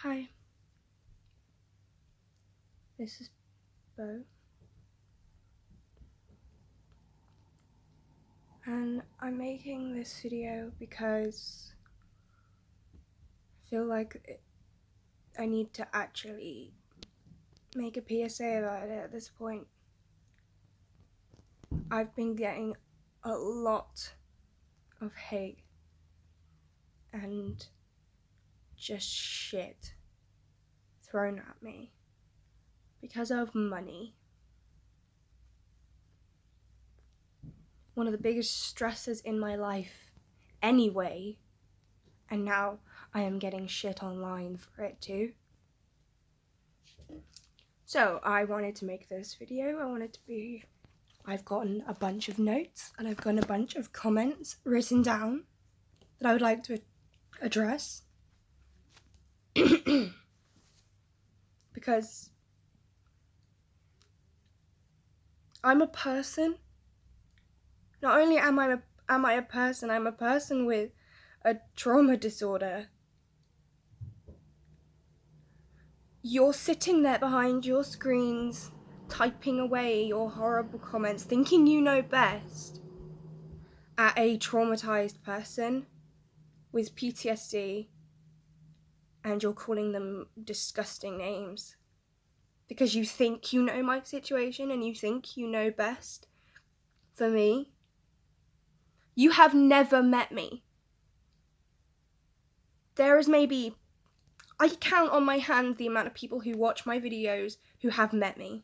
Hi, this is Bo, and I'm making this video because I feel like I need to actually make a PSA about it at this point. I've been getting a lot of hate and just shit thrown at me because of money. One of the biggest stresses in my life anyway, and now I am getting shit online for it too. So I wanted to make this video. I've gotten a bunch of notes and I've gotten a bunch of comments written down that I would like to address. Because I'm a person. Not only am I a person, I'm a person with a trauma disorder. You're sitting there behind your screens, typing away your horrible comments, thinking you know best, at a traumatized person with PTSD, and you're calling them disgusting names because you think you know my situation and you think you know best for me. You have never met me. There is maybe, I count on my hand the amount of people who watch my videos who have met me.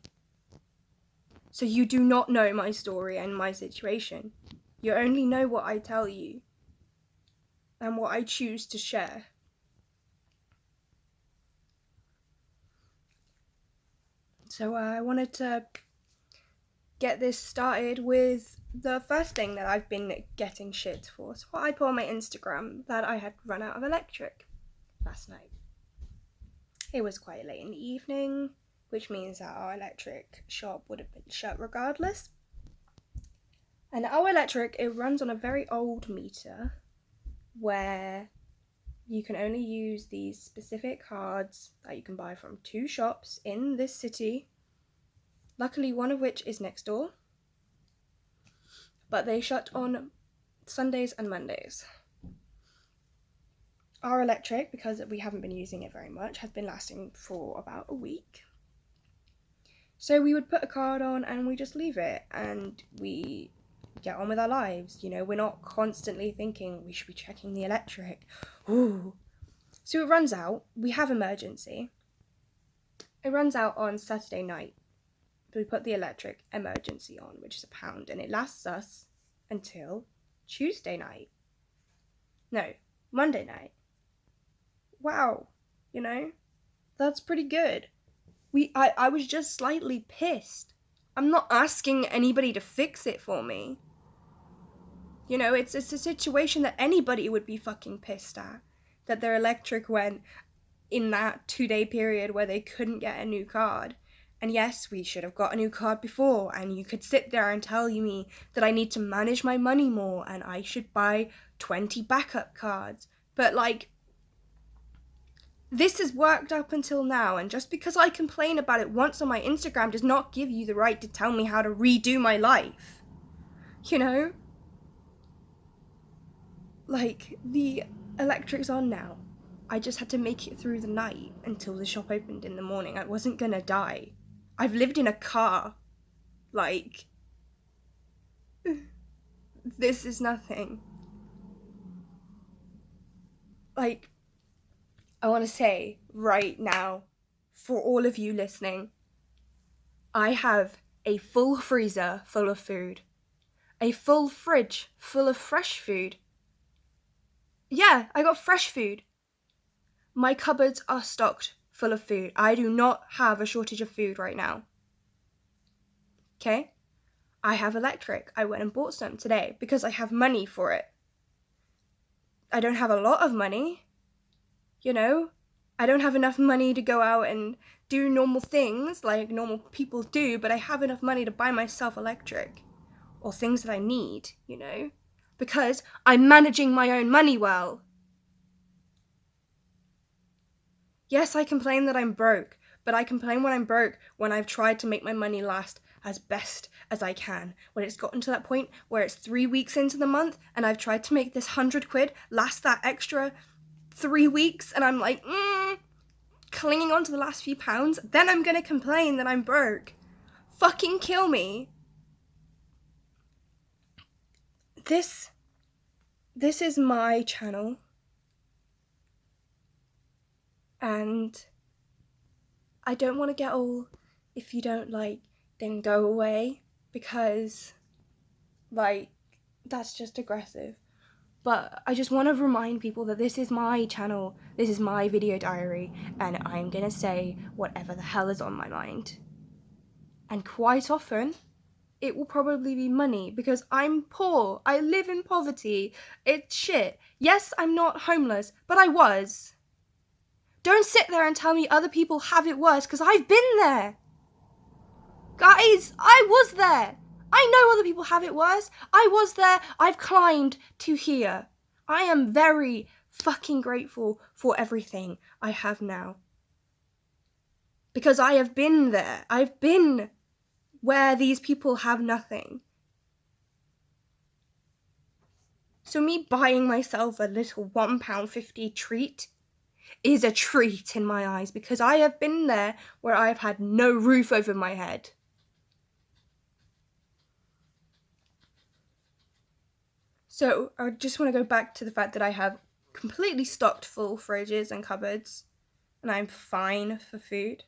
So you do not know my story and my situation. You only know what I tell you and what I choose to share. So I wanted to get this started with the first thing that I've been getting shit for. So I put on my Instagram that I had run out of electric last night. It was quite late in the evening, which means that our electric shop would have been shut regardless. And our electric, it runs on a very old meter where you can only use these specific cards that you can buy from 2 shops in this city. Luckily, one of which is next door, but they shut on Sundays and Mondays. Our electric, because we haven't been using it very much, has been lasting for about a week. So we would put a card on and we just leave it and we get on with our lives. You know, we're not constantly thinking we should be checking the electric. Ooh. So it runs out. We have emergency. It runs out on Saturday night. We put the electric emergency on, which is £1, and it lasts us until Tuesday night. No, Monday night. Wow, you know, that's pretty good. I was just slightly pissed. I'm not asking anybody to fix it for me. You know, it's a situation that anybody would be fucking pissed at, that their electric went in that 2-day period where they couldn't get a new card. And yes, we should have got a new card before, and you could sit there and tell me that I need to manage my money more and I should buy 20 backup cards. But like, this has worked up until now, and just because I complain about it once on my Instagram does not give you the right to tell me how to redo my life. You know? Like, the electric's on now. I just had to make it through the night until the shop opened in the morning. I wasn't gonna die. I've lived in a car. Like, this is nothing. Like, I want to say right now, for all of you listening, I have a full freezer full of food. A full fridge full of fresh food. Yeah, I got fresh food. My cupboards are stocked full of food. I do not have a shortage of food right now. Okay? I have electric. I went and bought some today because I have money for it. I don't have a lot of money. You know? I don't have enough money to go out and do normal things like normal people do, but I have enough money to buy myself electric. Or things that I need, you know? Because I'm managing my own money well. Yes, I complain that I'm broke, but I complain when I'm broke when I've tried to make my money last as best as I can. When it's gotten to that point where it's 3 weeks into the month and I've tried to make this £100 last that extra 3 weeks and I'm like, clinging on to the last few pounds, then I'm gonna complain that I'm broke. Fucking kill me. This is my channel. And I don't want to get all, if you don't like, then go away, because, like, that's just aggressive. But I just want to remind people that this is my channel, this is my video diary, and I'm gonna say whatever the hell is on my mind. And quite often, it will probably be money, because I'm poor, I live in poverty, it's shit. Yes, I'm not homeless, but I was. Don't sit there and tell me other people have it worse, because I've been there. Guys, I was there. I know other people have it worse. I was there. I've climbed to here. I am very fucking grateful for everything I have now. Because I have been there. I've been where these people have nothing. So me buying myself a little £1.50 treat is a treat in my eyes, because I have been there where I have had no roof over my head. So I just want to go back to the fact that I have completely stocked full fridges and cupboards, and I'm fine for food.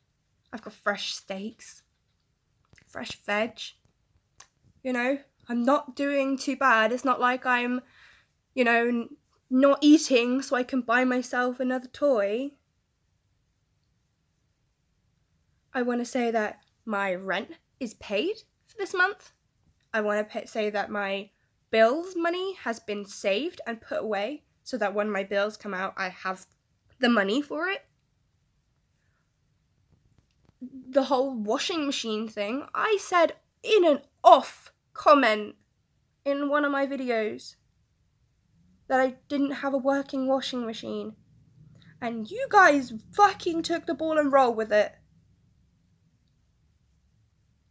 I've got fresh steaks, fresh veg. You know, I'm not doing too bad. It's not like I'm, not eating so I can buy myself another toy. I want to say that my rent is paid for this month. I want to say that my bills money has been saved and put away so that when my bills come out, I have the money for it. The whole washing machine thing, I said in an off comment in one of my videos that I didn't have a working washing machine. And you guys fucking took the ball and rolled with it.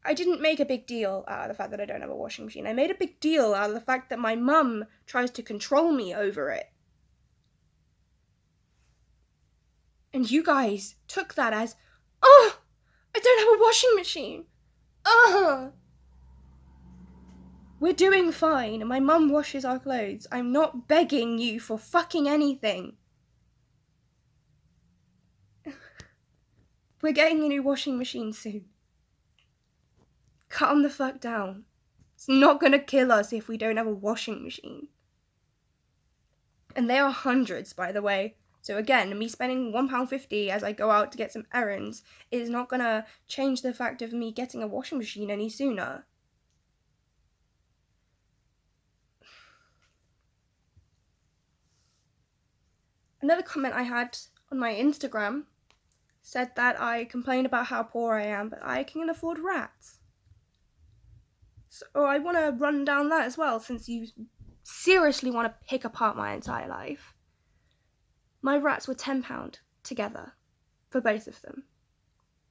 I didn't make a big deal out of the fact that I don't have a washing machine. I made a big deal out of the fact that my mum tries to control me over it. And you guys took that as, oh, I don't have a washing machine. We're doing fine. My mum washes our clothes. I'm not begging you for fucking anything. We're getting a new washing machine soon. Calm the fuck down. It's not gonna kill us if we don't have a washing machine. And they are hundreds, by the way. So again, me spending £1.50 as I go out to get some errands is not gonna change the fact of me getting a washing machine any sooner. Another comment I had on my Instagram said that I complain about how poor I am, but I can afford rats. So I want to run down that as well, since you seriously want to pick apart my entire life. My rats were £10 together for both of them,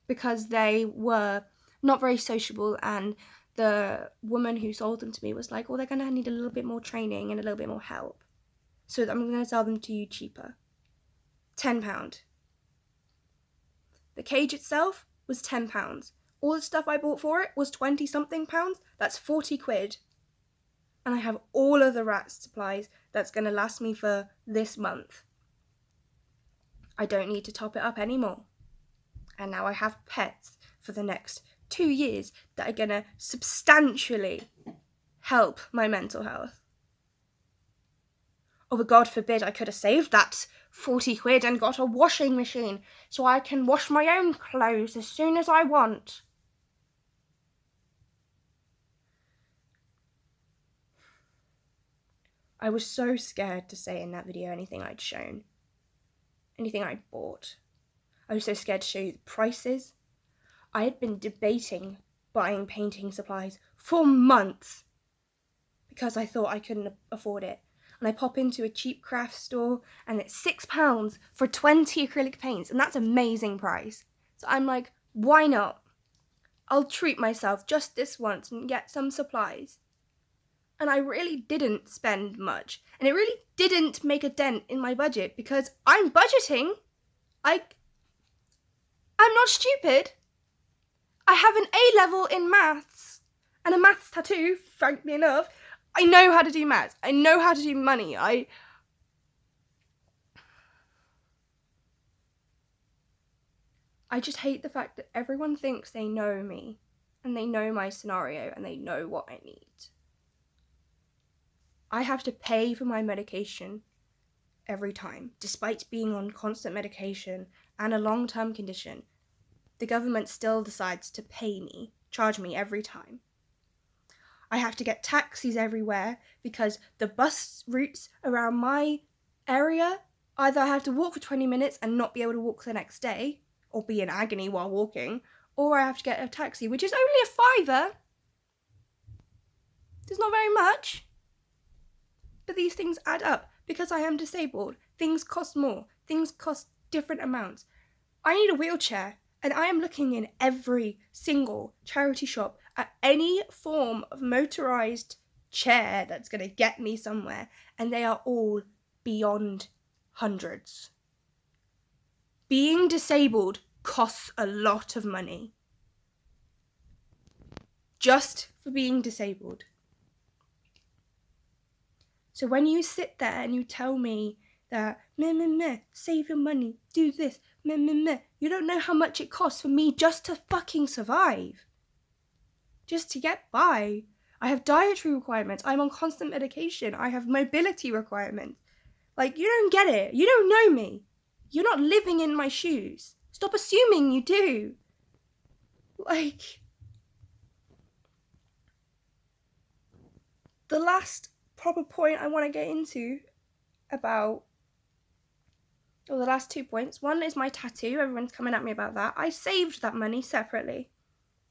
because they were not very sociable, and the woman who sold them to me was like, well, they're going to need a little bit more training and a little bit more help, so I'm going to sell them to you cheaper. £10. The cage itself was £10. All the stuff I bought for it was 20 something pounds. That's 40 quid. And I have all of the rat supplies that's going to last me for this month. I don't need to top it up anymore. And now I have pets for the next 2 years that are going to substantially help my mental health. Oh, but God forbid I could have saved that 40 quid and got a washing machine so I can wash my own clothes as soon as I want. I was so scared to say in that video anything I'd shown, anything I'd bought. I was so scared to show you the prices. I had been debating buying painting supplies for months because I thought I couldn't afford it. and I pop into a cheap craft store and it's £6 for 20 acrylic paints, and that's an amazing price. So I'm like, why not? I'll treat myself just this once and get some supplies. And I really didn't spend much, and it really didn't make a dent in my budget because I'm budgeting. I'm not stupid. I have an A level in maths and a maths tattoo, frankly enough. I know how to do maths. I know how to do money. I just hate the fact that everyone thinks they know me and they know my scenario and they know what I need. I have to pay for my medication every time, despite being on constant medication and a long-term condition. The government still decides to charge me every time. I have to get taxis everywhere because the bus routes around my area, either I have to walk for 20 minutes and not be able to walk the next day, or be in agony while walking, or I have to get a taxi, which is only £5. It's not very much. But these things add up. Because I am disabled, things cost more. Things cost different amounts. I need a wheelchair, and I am looking in every single charity shop at any form of motorised chair that's going to get me somewhere, and they are all beyond hundreds. Being disabled costs a lot of money. Just for being disabled. So when you sit there and you tell me that, save your money, do this, you don't know how much it costs for me just to fucking survive. Just to get by. I have dietary requirements. I'm on constant medication. I have mobility requirements. Like, you don't get it. You don't know me. You're not living in my shoes. Stop assuming you do. Like, the last proper point I want to get into about, or the last 2 points. One is my tattoo. Everyone's coming at me about that. I saved that money separately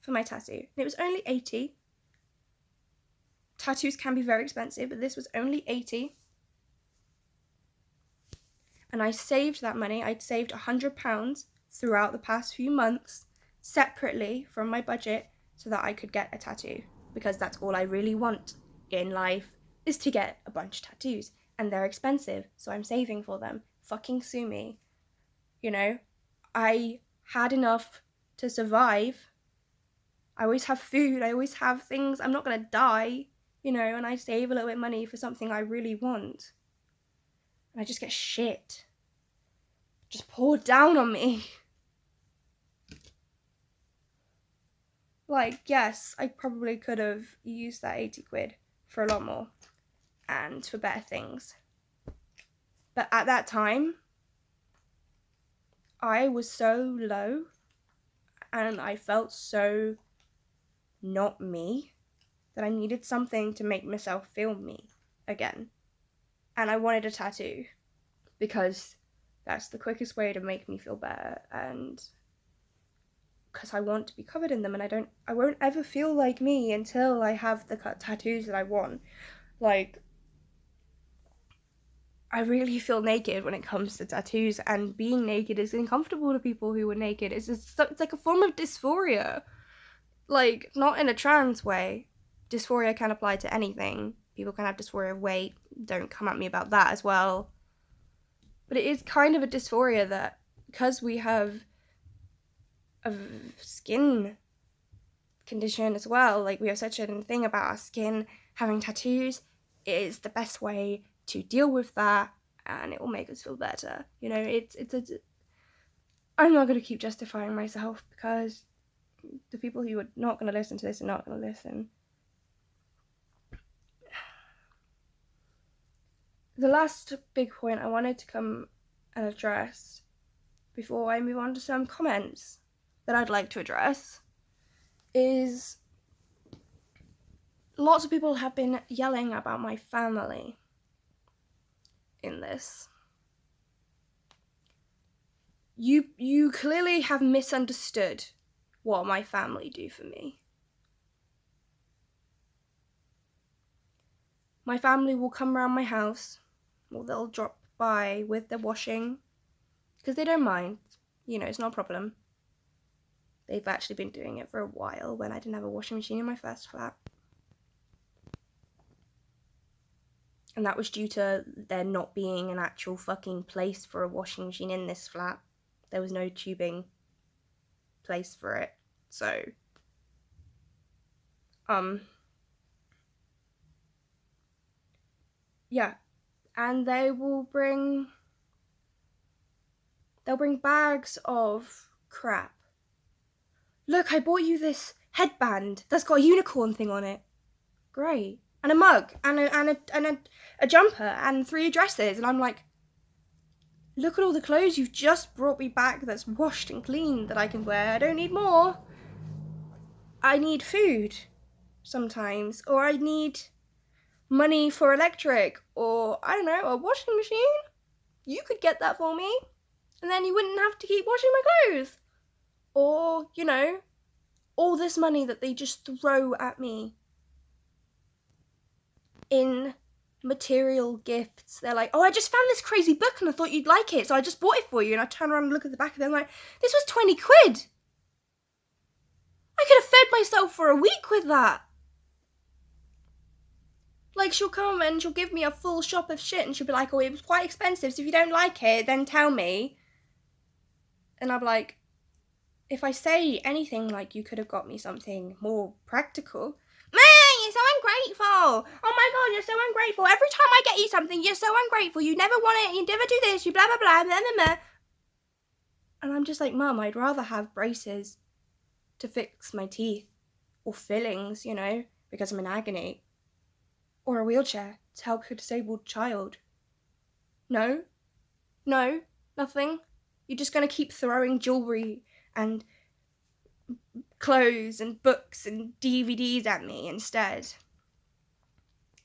for my tattoo. And it was only 80. Tattoos can be very expensive, but this was only 80. And I saved that money. I'd saved £100 throughout the past few months separately from my budget so that I could get a tattoo, because that's all I really want in life, is to get a bunch of tattoos, and they're expensive, so I'm saving for them. Fucking sue me. You know, I had enough to survive. I always have food, I always have things, I'm not gonna die, you know, and I save a little bit of money for something I really want. And I just get shit just poured down on me. Like, yes, I probably could have used that 80 quid for a lot more and for better things. But at that time, I was so low and I felt so not me that I needed something to make myself feel me again. And I wanted a tattoo because that's the quickest way to make me feel better, and because I want to be covered in them, and I won't ever feel like me until I have the tattoos that I want. Like, I really feel naked when it comes to tattoos, and being naked is uncomfortable to people who are naked. It's like a form of dysphoria. Like, not in a trans way. Dysphoria can apply to anything. People can have dysphoria of weight. Don't come at me about that as well. But it is kind of a dysphoria that, because we have a skin condition as well, like we have such a thing about our skin, having tattoos is the best way to deal with that, and it will make us feel better. You know, I'm not going to keep justifying myself, because the people who are not going to listen to this are not going to listen. The last big point I wanted to come and address before I move on to some comments that I'd like to address is lots of people have been yelling about my family in this. You clearly have misunderstood what my family do for me. my family will come around my house, or they'll drop by with their washing, because they don't mind, you know, it's not a problem. They've actually been doing it for a while when I didn't have a washing machine in my first flat. And that was due to there not being an actual fucking place for a washing machine in this flat. There was no tubing place for it. So, yeah. And they'll bring bags of crap. Look, I bought you this headband that's got a unicorn thing on it. Great. And a mug, and a jumper, and 3 dresses. And I'm like, look at all the clothes you've just brought me back that's washed and cleaned that I can wear. I don't need more. I need food sometimes, or I need money for electric, or I don't know, a washing machine. You could get that for me, and then you wouldn't have to keep washing my clothes. Or, you know, all this money that they just throw at me in material gifts. They're like, oh, I just found this crazy book and I thought you'd like it, so I just bought it for you. And I turn around and look at the back of it and I'm like, this was 20 quid. I could have fed myself for a week with that. Like, she'll come and she'll give me a full shop of shit and she'll be like, oh, it was quite expensive, so if you don't like it, then tell me. And I'll be like, if I say anything like you could have got me something more practical, you're so ungrateful. Oh my god, you're so ungrateful. Every time I get you something, you're so ungrateful. You never want it, you never do this, you blah blah blah blah blah blah. And I'm just like, Mum, I'd rather have braces to fix my teeth, or fillings, you know, because I'm in agony, or a wheelchair to help a disabled child. No, nothing. You're just gonna keep throwing jewelry and clothes and books and DVDs at me instead.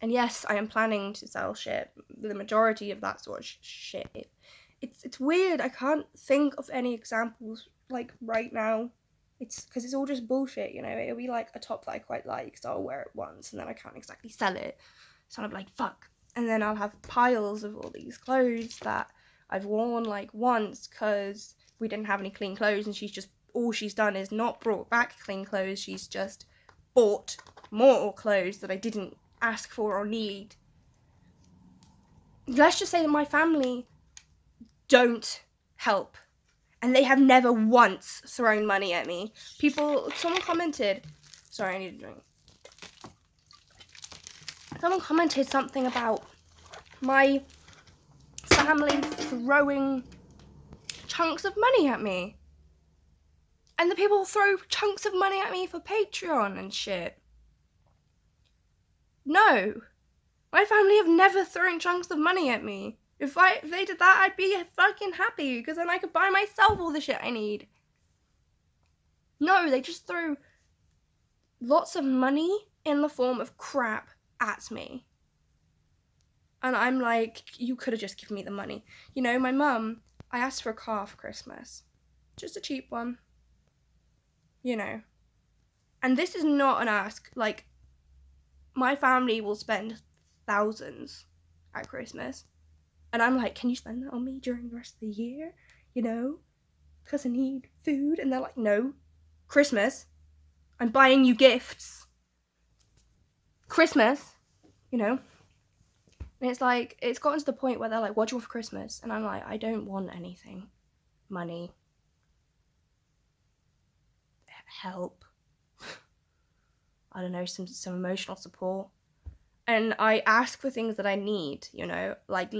And yes, I am planning to sell shit, the majority of that sort of shit. It's weird, I can't think of any examples, like, right now. It's because it's all just bullshit, you know. It'll be like a top that I quite like, so I'll wear it once, and then I can't exactly sell it. So I'm like, fuck. And then I'll have piles of all these clothes that I've worn, like, once, because we didn't have any clean clothes, and all she's done is not brought back clean clothes, she's just bought more clothes that I didn't ask for or need. Let's just say that my family don't help, and they have never once thrown money at me. Someone commented, sorry, I need a drink. Someone commented something about my family throwing chunks of money at me. And the people throw chunks of money at me for Patreon and shit. No. My family have never thrown chunks of money at me. If they did that, I'd be fucking happy, because then I could buy myself all the shit I need. No, they just throw lots of money in the form of crap at me. And I'm like, you could have just given me the money. You know, my mum, I asked for a car for Christmas. Just a cheap one. You know. And this is not an ask. Like, my family will spend thousands at Christmas. And I'm like, can you spend that on me during the rest of the year? You know? Because I need food. And they're like, no. Christmas. I'm buying you gifts. Christmas. You know? And it's like, it's gotten to the point where they're like, what do you want for Christmas? And I'm like, I don't want anything. Money. Help. I don't know, some emotional support. And I ask for things that I need, you know, like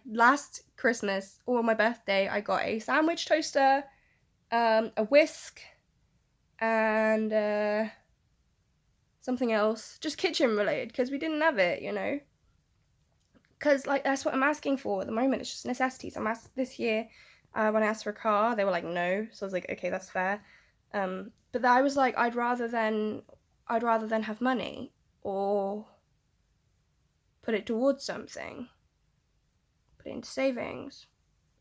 last Christmas or my birthday, I got a sandwich toaster, a whisk, and something else, just kitchen related, because we didn't have it, you know. Because, like, that's what I'm asking for at the moment. It's just necessities. I'm asked this year, when I asked for a car, they were like, no. So I was like, okay, that's fair. But I was like, I'd rather than have money, or put it towards something. Put it into savings.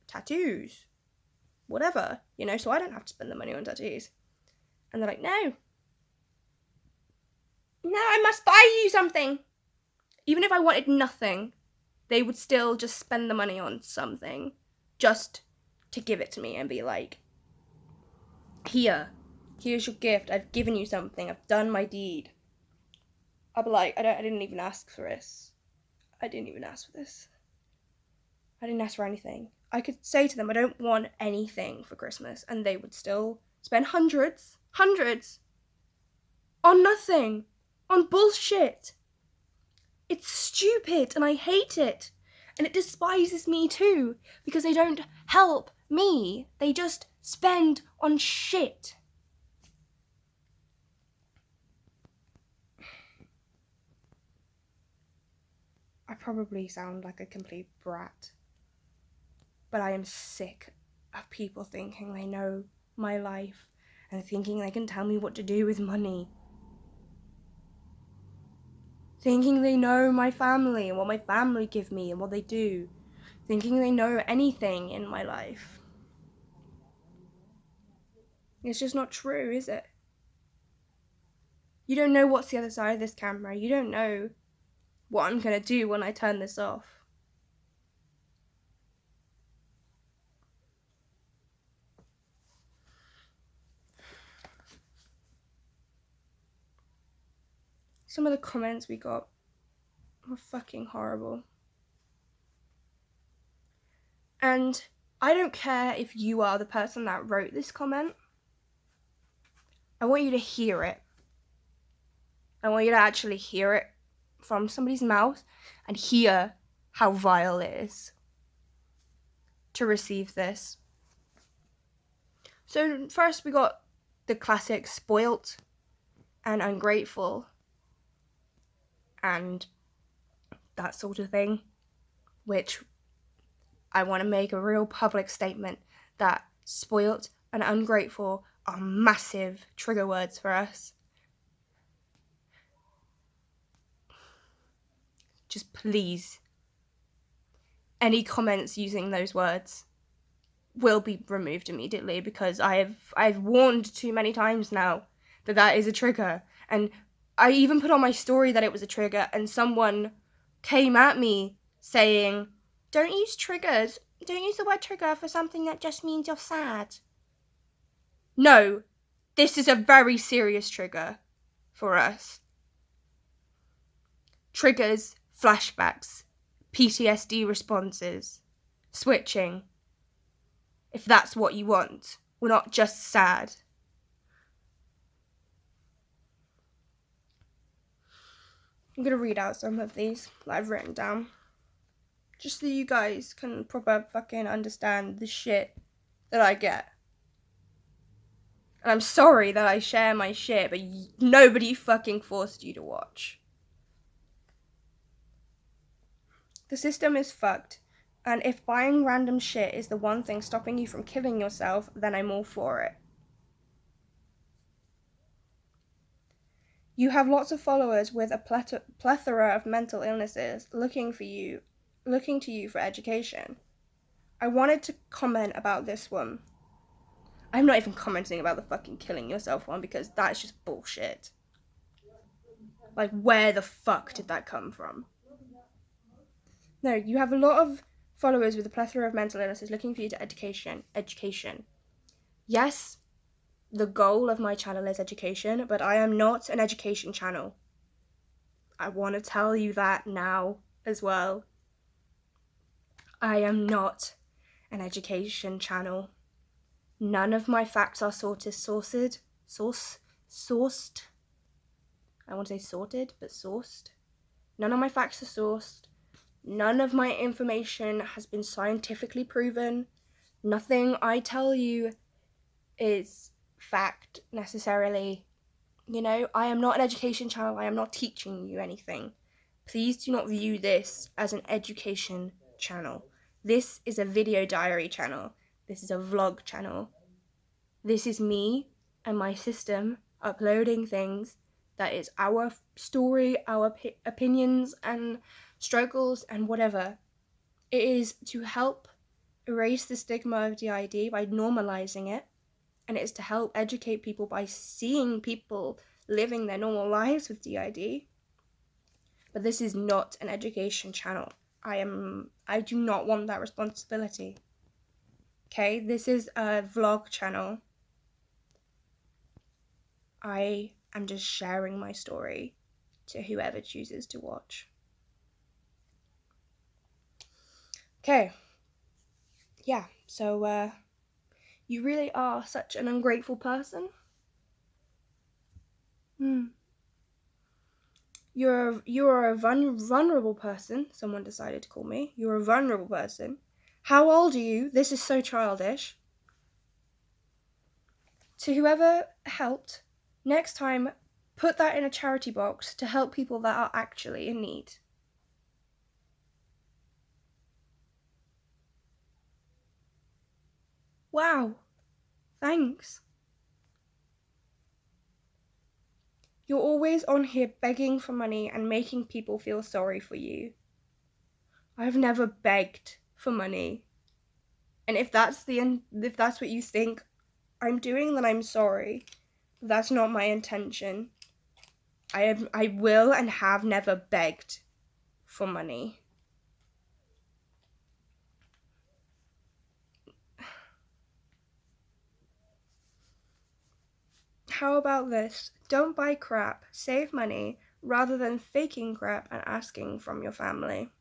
Tattoos. Whatever, you know, so I don't have to spend the money on tattoos. And they're like, no. No, I must buy you something. Even if I wanted nothing, they would still just spend the money on something just to give it to me and be like, here's your gift. I've given you something. I've done my deed. I'd be like, I didn't even ask for this. I didn't even ask for this. I didn't ask for anything. I could say to them, I don't want anything for Christmas, and they would still spend hundreds on nothing, on bullshit. It's stupid, and I hate it. And it despises me too, because they don't help me. They just spend on shit. I probably sound like a complete brat, but I am sick of people thinking they know my life and thinking they can tell me what to do with money. Thinking they know my family and what my family give me and what they do. Thinking they know anything in my life. It's just not true, is it? You don't know what's the other side of this camera. You don't know what I'm gonna do when I turn this off. Some of the comments we got were fucking horrible. And I don't care if you are the person that wrote this comment. I want you to hear it. I want you to actually hear it from somebody's mouth and hear how vile it is to receive this. So first we got the classic spoilt and ungrateful and that sort of thing, which I want to make a real public statement that spoilt and ungrateful are massive trigger words for us. Just please, any comments using those words will be removed immediately, because I've warned too many times now that is a trigger. And I even put on my story that it was a trigger, and someone came at me saying, don't use triggers. Don't use the word trigger for something that just means you're sad. No, this is a very serious trigger for us. Triggers, flashbacks, PTSD responses, switching. If that's what you want. We're not just sad. I'm gonna read out some of these that I've written down, just so you guys can proper fucking understand the shit that I get. And I'm sorry that I share my shit, but nobody fucking forced you to watch. The system is fucked, and if buying random shit is the one thing stopping you from killing yourself, then I'm all for it. You have lots of followers with a plethora of mental illnesses looking to you for education. I wanted to comment about this one. I'm not even commenting about the fucking killing yourself one, because that's just bullshit. Like, where the fuck did that come from? No, you have a lot of followers with a plethora of mental illnesses looking for you to education. Yes, the goal of my channel is education, but I am not an education channel. I want to tell you that now as well. I am not an education channel. None of my facts are sourced. I want to say sorted, but sourced. None of my facts are sourced. None of my information has been scientifically proven. Nothing I tell you is fact necessarily. You know, I am not an education channel. I am not teaching you anything. Please do not view this as an education channel. This is a video diary channel. This is a vlog channel. This is me and my system uploading things that is our story, our opinions and struggles and whatever. It is to help erase the stigma of DID by normalizing it, and it is to help educate people by seeing people living their normal lives with DID. But this is not an education channel. I do not want that responsibility. Okay, this is a vlog channel. I am just sharing my story to whoever chooses to watch. Okay. Yeah, so you really are such an ungrateful person. You're a vulnerable person, someone decided to call me. You're a vulnerable person. How old are you? This is so childish. To whoever helped, next time, put that in a charity box to help people that are actually in need. Wow, thanks. You're always on here begging for money and making people feel sorry for you. I've never begged for money. And if that's what you think I'm doing, then I'm sorry. That's not my intention. I will and have never begged for money. How about this? Don't buy crap, save money, rather than faking crap and asking from your family.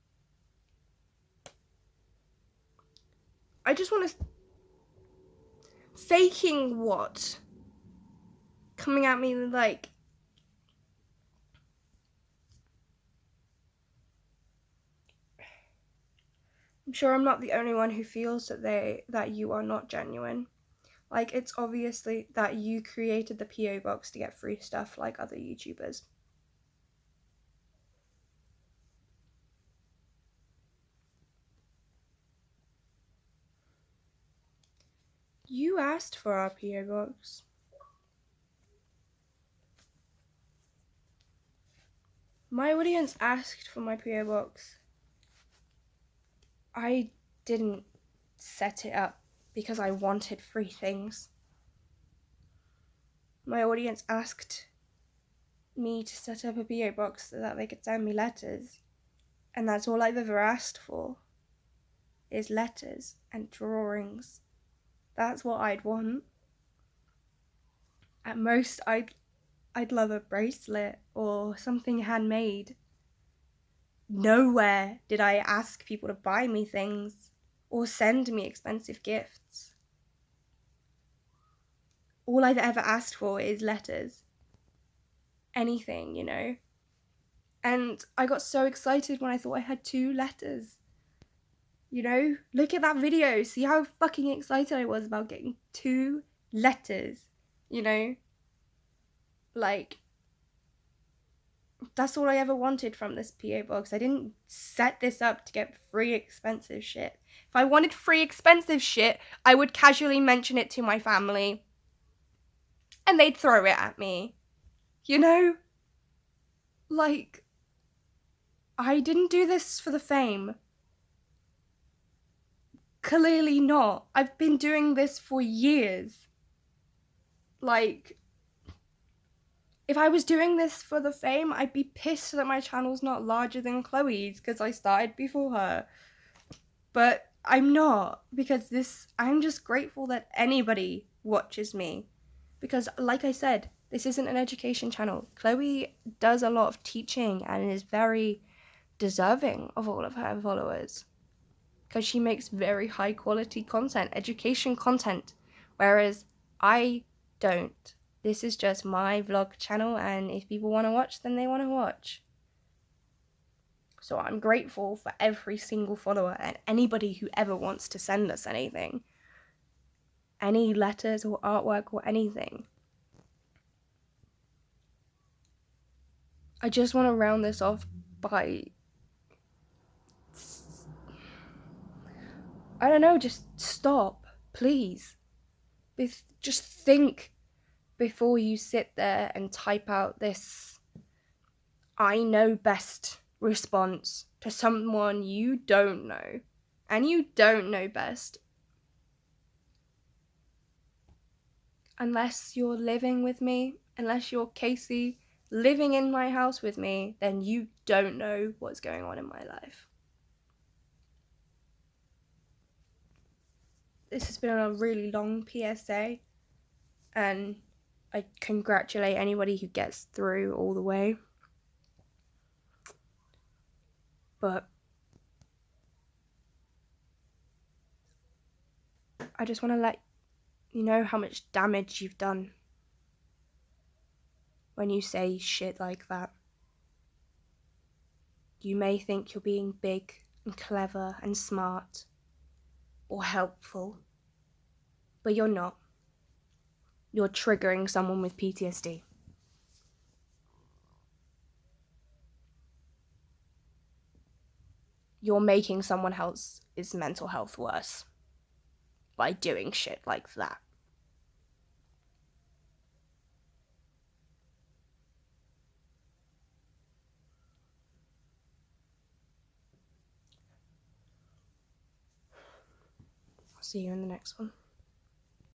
I just want to... Faking what? Coming at me like... I'm sure I'm not the only one who feels that you are not genuine. Like, it's obviously that you created the PO box to get free stuff like other YouTubers. You asked for our PO box. My audience asked for my PO box. I didn't set it up because I wanted free things. My audience asked me to set up a PO box so that they could send me letters. And that's all I've ever asked for, is letters and drawings. That's what I'd want. At most, I'd love a bracelet or something handmade. Nowhere did I ask people to buy me things or send me expensive gifts. All I've ever asked for is letters. Anything, you know? And I got so excited when I thought I had 2 letters. You know? Look at that video. See how fucking excited I was about getting 2 letters. You know? Like, that's all I ever wanted from this PO box. I didn't set this up to get free expensive shit. If I wanted free expensive shit, I would casually mention it to my family. And they'd throw it at me. You know? Like, I didn't do this for the fame. Clearly not. I've been doing this for years. Like, if I was doing this for the fame, I'd be pissed that my channel's not larger than Chloe's because I started before her. But I'm not, because I'm just grateful that anybody watches me. Because, like I said, this isn't an education channel. Chloe does a lot of teaching and is very deserving of all of her followers. Because she makes very high quality content, education content. Whereas I don't. This is just my vlog channel, and if people want to watch, then they want to watch. So I'm grateful for every single follower and anybody who ever wants to send us anything. Any letters or artwork or anything. I just want to round this off by... I don't know, just stop, please. Just think before you sit there and type out this I know best response to someone you don't know. And you don't know best. Unless you're living with me, unless you're Casey, living in my house with me, then you don't know what's going on in my life. This has been a really long PSA, and I congratulate anybody who gets through all the way. But I just want to let you know how much damage you've done when you say shit like that. You may think you're being big and clever and smart or helpful, but you're not. You're triggering someone with PTSD. You're making someone else's mental health worse by doing shit like that. I'll see you in the next one.